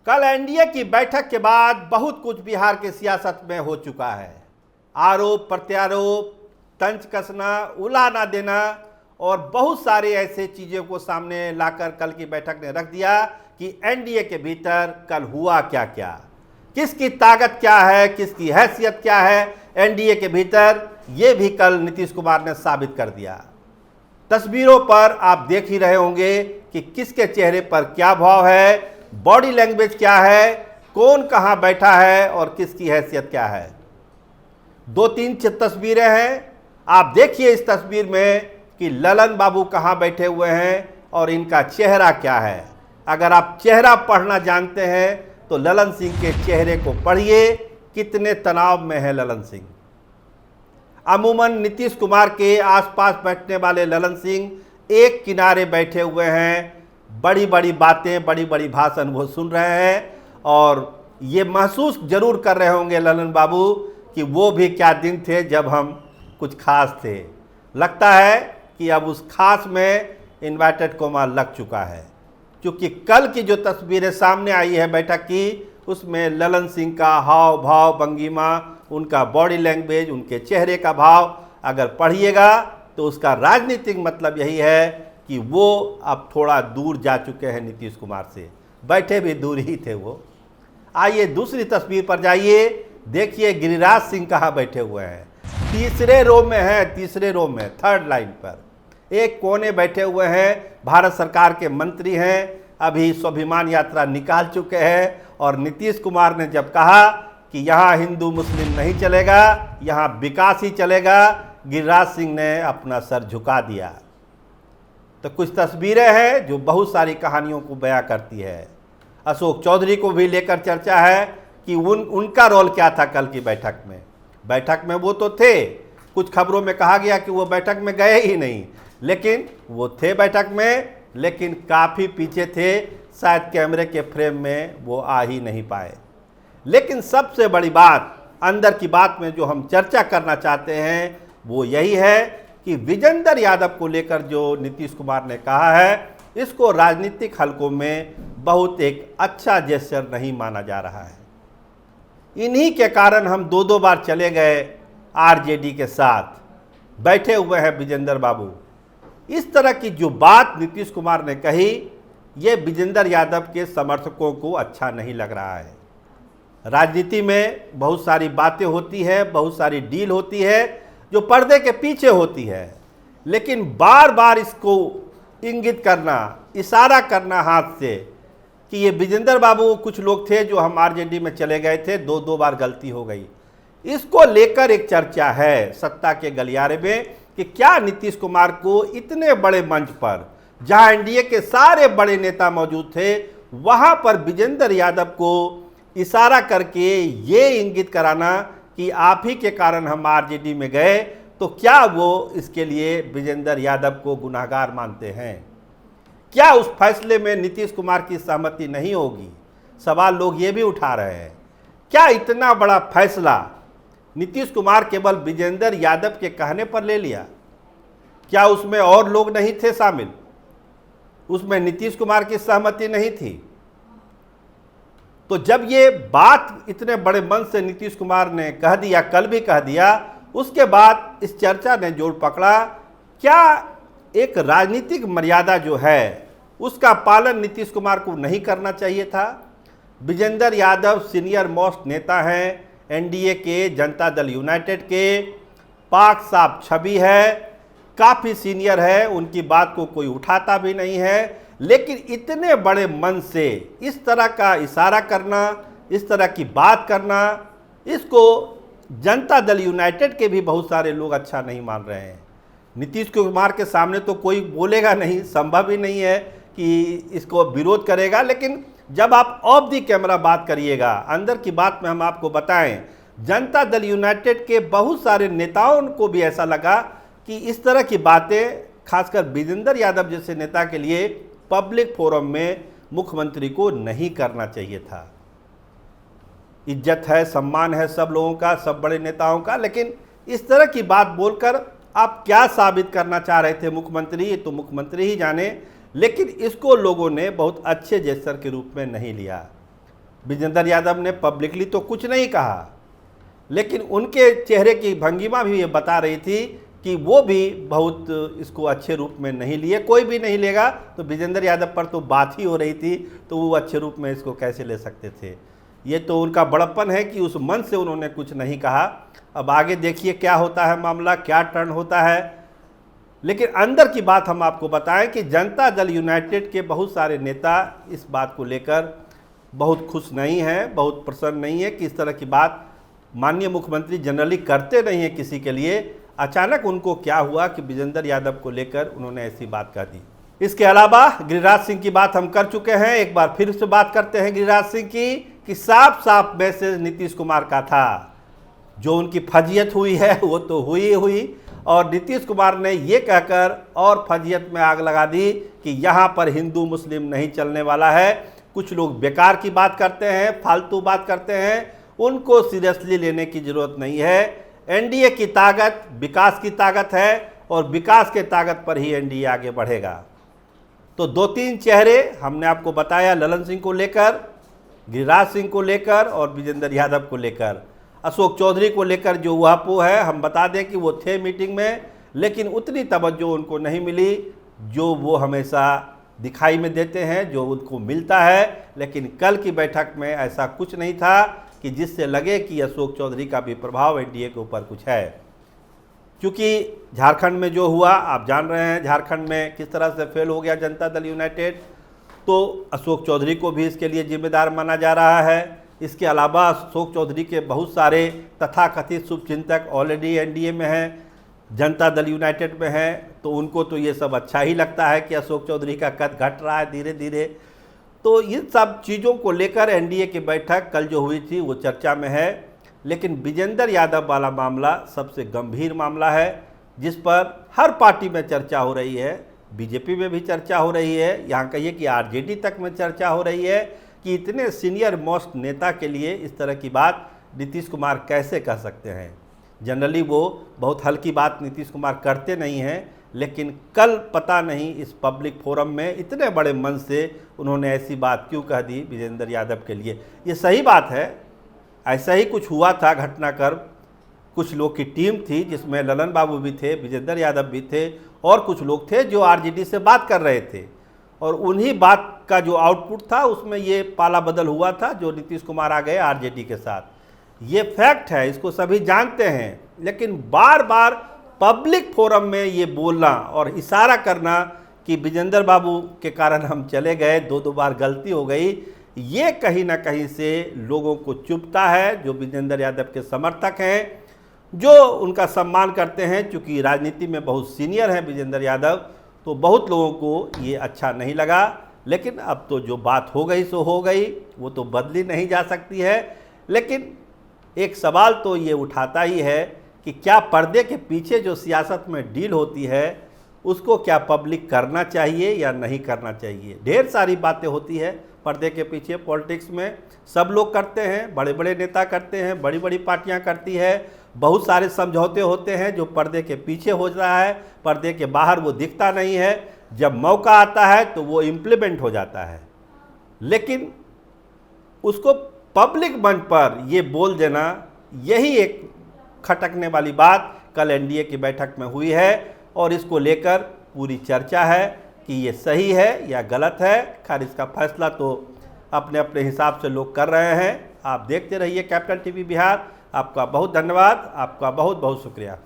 कल एनडीए की बैठक के बाद बहुत कुछ बिहार के सियासत में हो चुका है। आरोप प्रत्यारोप, तंज कसना, उला ना देना और बहुत सारे ऐसे चीज़ों को सामने लाकर कल की बैठक ने रख दिया कि एनडीए के भीतर कल हुआ क्या क्या, किसकी ताकत क्या है, किसकी हैसियत क्या है एनडीए के भीतर, ये भी कल नीतीश कुमार ने साबित कर दिया। तस्वीरों पर आप देख ही रहे होंगे कि किसके चेहरे पर क्या भाव है, बॉडी लैंग्वेज क्या है, कौन कहां बैठा है और किसकी हैसियत क्या है। दो तीन तस्वीरें हैं, आप देखिए इस तस्वीर में कि ललन बाबू कहां बैठे हुए हैं और इनका चेहरा क्या है। अगर आप चेहरा पढ़ना जानते हैं तो ललन सिंह के चेहरे को पढ़िए, कितने तनाव में है ललन सिंह। अमूमन नीतीश कुमार के आसपास बैठने वाले ललन सिंह एक किनारे बैठे हुए हैं, बड़ी बड़ी बातें, बड़ी बड़ी भाषण वो सुन रहे हैं और ये महसूस जरूर कर रहे होंगे ललन बाबू कि वो भी क्या दिन थे जब हम कुछ खास थे। लगता है कि अब उस खास में इन्वर्टेड कोमा लग चुका है, क्योंकि कल की जो तस्वीरें सामने आई है बैठक की, उसमें ललन सिंह का हाव भाव, भंगिमा, उनका बॉडी लैंग्वेज, उनके चेहरे का भाव अगर पढ़िएगा तो उसका राजनीतिक मतलब यही है कि वो अब थोड़ा दूर जा चुके हैं नीतीश कुमार से, बैठे भी दूर ही थे वो। आइए दूसरी तस्वीर पर जाइए, देखिए गिरिराज सिंह कहाँ बैठे हुए हैं। तीसरे रो में हैं, तीसरे रो में, थर्ड लाइन पर एक कोने बैठे हुए हैं। भारत सरकार के मंत्री हैं, अभी स्वाभिमान यात्रा निकाल चुके हैं और नीतीश कुमार ने जब कहा कि यहाँ हिंदू मुस्लिम नहीं चलेगा, यहाँ विकास ही चलेगा, गिरिराज सिंह ने अपना सर झुका दिया। तो कुछ तस्वीरें हैं जो बहुत सारी कहानियों को बयां करती है। अशोक चौधरी को भी लेकर चर्चा है कि उनका रोल क्या था कल की बैठक में। बैठक में वो तो थे, कुछ खबरों में कहा गया कि वो बैठक में गए ही नहीं, लेकिन वो थे बैठक में, लेकिन काफ़ी पीछे थे, शायद कैमरे के फ्रेम में वो आ ही नहीं पाए। लेकिन सबसे बड़ी बात, अंदर की बात में जो हम चर्चा करना चाहते हैं वो यही है कि विजेंद्र यादव को लेकर जो नीतीश कुमार ने कहा है, इसको राजनीतिक हलकों में बहुत एक अच्छा जेस्चर नहीं माना जा रहा है। इन्हीं के कारण हम दो बार चले गए आरजेडी के साथ, बैठे हुए हैं विजेंद्र बाबू। इस तरह की जो बात नीतीश कुमार ने कही, ये विजेंद्र यादव के समर्थकों को अच्छा नहीं लग रहा है। राजनीति में बहुत सारी बातें होती है, बहुत सारी डील होती है जो पर्दे के पीछे होती है, लेकिन बार बार इसको इंगित करना, इशारा करना हाथ से कि ये विजेंद्र बाबू, कुछ लोग थे जो हम आरजेडी में चले गए थे, दो बार गलती हो गई, इसको लेकर एक चर्चा है सत्ता के गलियारे में कि क्या नीतीश कुमार को इतने बड़े मंच पर, जहां एनडीए के सारे बड़े नेता मौजूद थे, वहां पर विजेंद्र यादव को इशारा करके ये इंगित कराना कि आप ही के कारण हम आरजेडी में गए, तो क्या वो इसके लिए विजेंद्र यादव को गुनाहगार मानते हैं? क्या उस फैसले में नीतीश कुमार की सहमति नहीं होगी? सवाल लोग ये भी उठा रहे हैं। क्या इतना बड़ा फैसला नीतीश कुमार केवल विजेंद्र यादव के कहने पर ले लिया? क्या उसमें और लोग नहीं थे शामिल? उसमें नीतीश कुमार की सहमति नहीं थी? तो जब ये बात इतने बड़े मन से नीतीश कुमार ने कह दिया, कल भी कह दिया, उसके बाद इस चर्चा ने जोर पकड़ा। क्या एक राजनीतिक मर्यादा जो है उसका पालन नीतीश कुमार को नहीं करना चाहिए था? विजेंद्र यादव सीनियर मोस्ट नेता हैं एनडीए के, जनता दल यूनाइटेड के, पाक साफ छवि है, काफ़ी सीनियर है, उनकी बात को कोई उठाता भी नहीं है, लेकिन इतने बड़े मन से इस तरह का इशारा करना, इस तरह की बात करना, इसको जनता दल यूनाइटेड के भी बहुत सारे लोग अच्छा नहीं मान रहे हैं। नीतीश कुमार के सामने तो कोई बोलेगा नहीं, संभव ही नहीं है कि इसको विरोध करेगा, लेकिन जब आप ऑफ दी कैमरा बात करिएगा, अंदर की बात में हम आपको बताएं, जनता दल यूनाइटेड के बहुत सारे नेताओं को भी ऐसा लगा कि इस तरह की बातें खासकर विजेंद्र यादव जैसे नेता के लिए पब्लिक फोरम में मुख्यमंत्री को नहीं करना चाहिए था। इज्जत है, सम्मान है सब लोगों का, सब बड़े नेताओं का, लेकिन इस तरह की बात बोलकर आप क्या साबित करना चाह रहे थे मुख्यमंत्री, ये तो मुख्यमंत्री ही जाने, लेकिन इसको लोगों ने बहुत अच्छे जेस्चर के रूप में नहीं लिया। विजेंद्र यादव ने पब्लिकली तो कुछ नहीं कहा, लेकिन उनके चेहरे की भंगिमा भी ये बता रही थी कि वो भी बहुत इसको अच्छे रूप में नहीं लिए। कोई भी नहीं लेगा, तो विजेंद्र यादव पर तो बात ही हो रही थी, तो वो अच्छे रूप में इसको कैसे ले सकते थे। ये तो उनका बड़प्पन है कि उस मन से उन्होंने कुछ नहीं कहा। अब आगे देखिए क्या होता है मामला, क्या टर्न होता है। लेकिन अंदर की बात हम आपको बताएं कि जनता दल यूनाइटेड के बहुत सारे नेता इस बात को लेकर बहुत खुश नहीं हैं, बहुत प्रसन्न नहीं है कि इस तरह की बात माननीय मुख्यमंत्री जनरली करते नहीं हैं किसी के लिए। अचानक उनको क्या हुआ कि विजेंद्र यादव को लेकर उन्होंने ऐसी बात कह दी। इसके अलावा गिरिराज सिंह की बात हम कर चुके हैं, एक बार फिर से बात करते हैं गिरिराज सिंह की कि साफ साफ मैसेज नीतीश कुमार का था। जो उनकी फजीयत हुई है वो तो हुई, और नीतीश कुमार ने ये कहकर और फजीयत में आग लगा दी कि यहाँ पर हिंदू मुस्लिम नहीं चलने वाला है। कुछ लोग बेकार की बात करते हैं, फालतू बात करते हैं, उनको सीरियसली लेने की ज़रूरत नहीं है। एनडीए की ताकत विकास की ताकत है, और विकास के ताकत पर ही एनडीए आगे बढ़ेगा। तो 2-3 चेहरे हमने आपको बताया, ललन सिंह को लेकर, गिरिराज सिंह को लेकर और विजेंद्र यादव को लेकर। अशोक चौधरी को लेकर जो उहापो है, हम बता दें कि वो थे मीटिंग में, लेकिन उतनी तवज्जो उनको नहीं मिली जो वो हमेशा दिखाई में देते हैं, जो उनको मिलता है। लेकिन कल की बैठक में ऐसा कुछ नहीं था कि जिससे लगे कि अशोक चौधरी का भी प्रभाव एनडीए के ऊपर कुछ है। क्योंकि झारखंड में जो हुआ आप जान रहे हैं, झारखंड में किस तरह से फेल हो गया जनता दल यूनाइटेड, तो अशोक चौधरी को भी इसके लिए जिम्मेदार माना जा रहा है। इसके अलावा अशोक चौधरी के बहुत सारे तथाकथित शुभचिंतक ऑलरेडी एनडीए में हैं, जनता दल यूनाइटेड में हैं, तो उनको तो ये सब अच्छा ही लगता है कि अशोक चौधरी का कद घट रहा है धीरे धीरे। तो इन सब चीज़ों को लेकर एनडीए की बैठक कल जो हुई थी वो चर्चा में है। लेकिन विजेंद्र यादव वाला मामला सबसे गंभीर मामला है, जिस पर हर पार्टी में चर्चा हो रही है। बीजेपी में भी चर्चा हो रही है, यहाँ कहिए कि आरजेडी तक में चर्चा हो रही है कि इतने सीनियर मोस्ट नेता के लिए इस तरह की बात नीतीश कुमार कैसे कह सकते हैं। जनरली वो बहुत हल्की बात नीतीश कुमार करते नहीं हैं, लेकिन कल पता नहीं इस पब्लिक फोरम में इतने बड़े मन से उन्होंने ऐसी बात क्यों कह दी विजेंद्र यादव के लिए। ये सही बात है, ऐसा ही कुछ हुआ था घटनाक्रम। कुछ लोग की टीम थी जिसमें ललन बाबू भी थे, विजेंद्र यादव भी थे, और कुछ लोग थे जो आरजेडी से बात कर रहे थे, और उन्हीं बात का जो आउटपुट था उसमें ये पाला बदल हुआ था, जो नीतीश कुमार आ गए आरजेडी के साथ। ये फैक्ट है, इसको सभी जानते हैं। लेकिन बार बार पब्लिक फोरम में ये बोलना और इशारा करना कि विजेंद्र बाबू के कारण हम चले गए, 2 बार गलती हो गई, ये कहीं ना कहीं से लोगों को चुभता है। जो विजेंद्र यादव के समर्थक हैं, जो उनका सम्मान करते हैं, चूँकि राजनीति में बहुत सीनियर हैं विजेंद्र यादव, तो बहुत लोगों को ये अच्छा नहीं लगा। लेकिन अब तो जो बात हो गई सो हो गई, वो तो बदली नहीं जा सकती है। लेकिन एक सवाल तो ये उठाता ही है कि क्या पर्दे के पीछे जो सियासत में डील होती है उसको क्या पब्लिक करना चाहिए या नहीं करना चाहिए। ढेर सारी बातें होती है पर्दे के पीछे, पॉलिटिक्स में सब लोग करते हैं, बड़े बड़े नेता करते हैं, बड़ी बड़ी पार्टियां करती है, बहुत सारे समझौते होते हैं जो पर्दे के पीछे हो रहा है, पर्दे के बाहर वो दिखता नहीं है। जब मौका आता है तो वो इम्प्लीमेंट हो जाता है। लेकिन उसको पब्लिक मंच पर ये बोल देना, यही एक खटकने वाली बात कल एनडीए की बैठक में हुई है, और इसको लेकर पूरी चर्चा है कि ये सही है या गलत है। खैर इसका फैसला तो अपने अपने हिसाब से लोग कर रहे हैं। आप देखते रहिए कैपिटल टीवी बिहार। आपका बहुत धन्यवाद, आपका बहुत बहुत शुक्रिया।